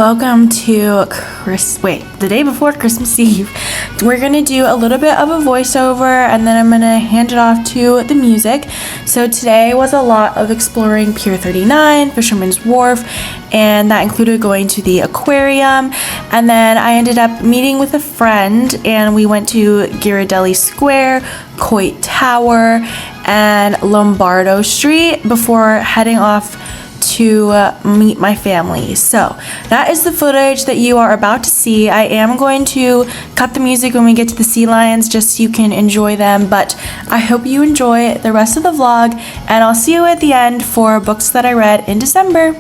welcome to the day before Christmas Eve. We're gonna do a little bit of a voiceover and then I'm gonna hand it off to the music. So today was a lot of exploring Pier 39, Fisherman's Wharf, and that included going to the aquarium, and then I ended up meeting with a friend and we went to Ghirardelli Square, Coit Tower, and Lombardo Street before heading off to meet my family. So that is the footage that you are about to see. I am going to cut the music when we get to the sea lions just so you can enjoy them, but I hope you enjoy the rest of the vlog, and I'll see you at the end for books that I read in December.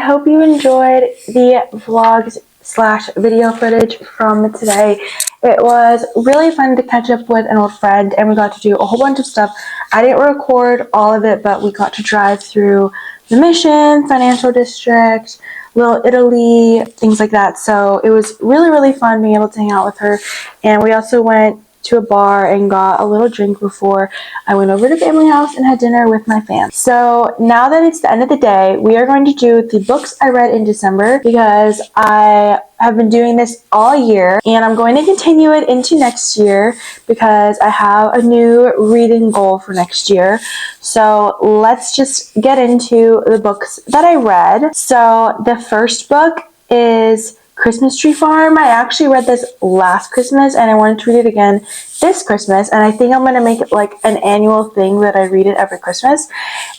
hope you enjoyed the vlogs slash video footage from today. It was really fun to catch up with an old friend, and we got to do a whole bunch of stuff. I didn't record all of it, but we got to drive through the Mission, Financial District, Little Italy, things like that. So it was really, really fun being able to hang out with her. And we also went to a bar and got a little drink before I went over to family house and had dinner with my fam. So now that it's the end of the day, we are going to do the books I read in December, because I have been doing this all year and I'm going to continue it into next year because I have a new reading goal for next year. So let's just get into the books that I read. So the first book is Christmas Tree Farm. I actually read this last Christmas and I wanted to read it again this Christmas, and I think I'm going to make it like an annual thing that I read it every Christmas.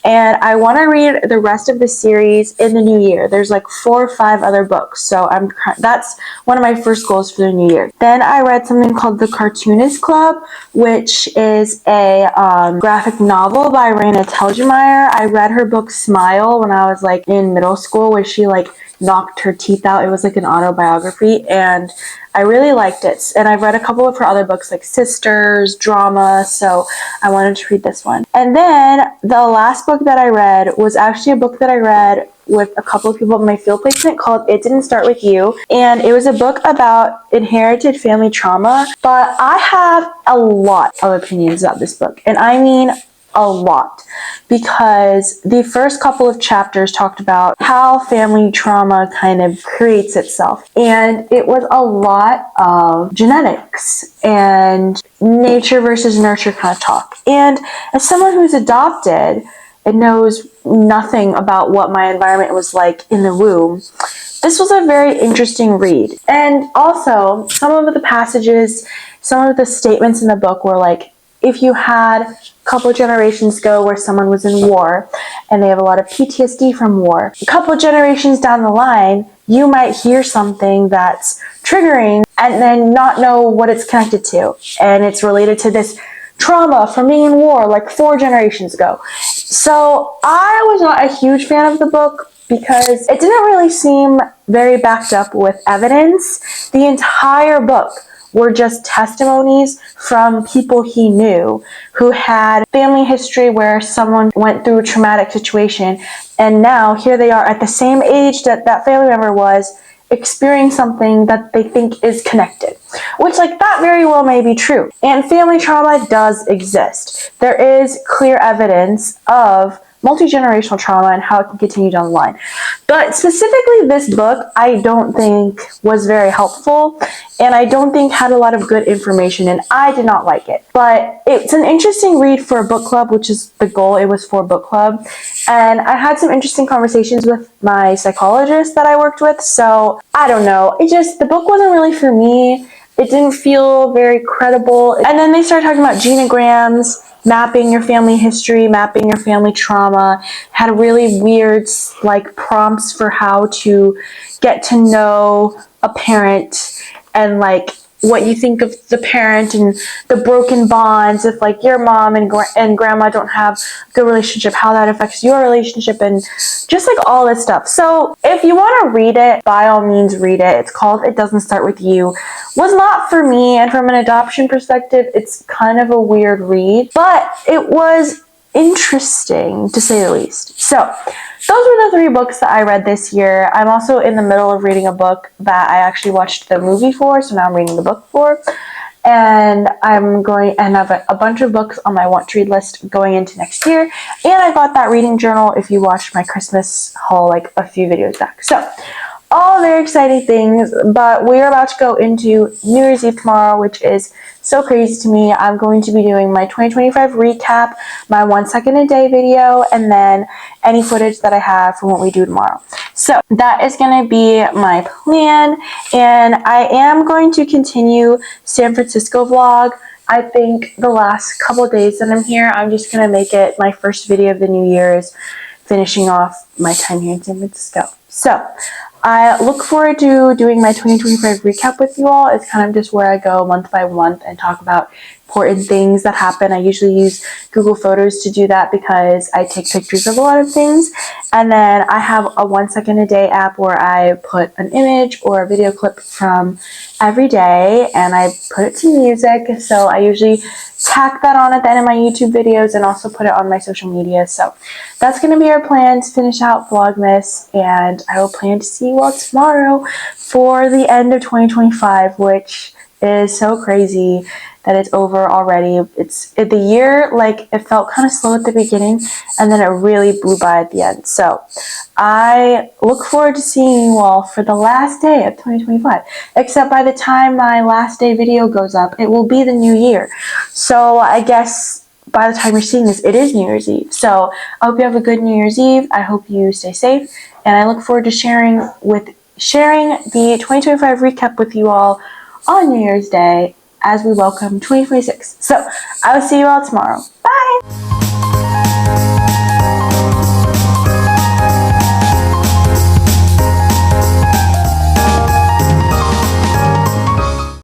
And I want to read the rest of the series in the new year. There's like 4 or 5 other books, so that's one of my first goals for the new year. Then I read something called The Cartoonist Club, which is a graphic novel by Raina Telgemeier. I read her book Smile when I was like in middle school, where she like knocked her teeth out. It was like an autobiography, and I really liked it. And I've read a couple of her other books like Sisters, Drama, so I wanted to read this one. And then the last book that I read was actually a book that I read with a couple of people in my field placement called It Didn't Start With You. And it was a book about inherited family trauma. But I have a lot of opinions about this book. And I mean a lot, because the first couple of chapters talked about how family trauma kind of creates itself, and it was a lot of genetics and nature versus nurture kind of talk. And as someone who's adopted and knows nothing about what my environment was like in the womb, this was a very interesting read. And also, some of the passages, some of the statements in the book were like, if you had a couple generations ago where someone was in war and they have a lot of PTSD from war, a couple generations down the line, you might hear something that's triggering and then not know what it's connected to. And it's related to this trauma from being in war like 4 generations ago. So I was not a huge fan of the book because it didn't really seem very backed up with evidence. The entire book were just testimonies from people he knew who had family history where someone went through a traumatic situation, and now here they are at the same age that that family member was, experiencing something that they think is connected, which like that very well may be true. And family trauma does exist. There is clear evidence of multi-generational trauma and how it can continue down the line. But specifically this book, I don't think was very helpful, and I don't think had a lot of good information, and I did not like it. But it's an interesting read for a book club, which is the goal. It was for book club. And I had some interesting conversations with my psychologist that I worked with, so I don't know. The book wasn't really for me. It didn't feel very credible. And then they started talking about genograms, mapping your family history, mapping your family trauma, had really weird like prompts for how to get to know a parent and like what you think of the parent and the broken bonds, if like your mom and grandma don't have a good relationship, how that affects your relationship, and just like all this stuff. So if you want to read it, by all means read it. It's called It Doesn't Start With You. Was not for me, and from an adoption perspective, it's kind of a weird read, but it was interesting to say the least. So those were the 3 books that I read this year. I'm also in the middle of reading a book that I actually watched the movie for, so now I'm reading the book for. And I'm going and have a bunch of books on my want to read list going into next year. And I got that reading journal if you watched my Christmas haul like a few videos back. So all very exciting things, but we're about to go into New Year's Eve tomorrow, which is so crazy to me. I'm going to be doing my 2025 recap, my 1 second a day video, and then any footage that I have from what we do tomorrow. So that is going to be my plan, and I am going to continue San Francisco vlog. I think the last couple of days that I'm here, I'm just going to make it my first video of the new year is finishing off my time here in San Francisco. So I look forward to doing my 2025 recap with you all. It's kind of just where I go month by month and talk about important things that happen. I usually use Google Photos to do that because I take pictures of a lot of things. And then I have a 1 second a day app where I put an image or a video clip from every day and I put it to music. So I usually tack that on at the end of my YouTube videos and also put it on my social media. So that's going to be our plan to finish out Vlogmas, and I will plan to see you all tomorrow for the end of 2025, which is so crazy that it's over already. The year, like, it felt kind of slow at the beginning and then it really blew by at the end. So I look forward to seeing you all for the last day of 2025, except by the time my last day video goes up, it will be the new year. So I guess by the time you're seeing this, it is New Year's Eve. So I hope you have a good New Year's Eve. I hope you stay safe, and I look forward to sharing the 2025 recap with you all on New Year's Day as we welcome 2026. So I will see you all tomorrow.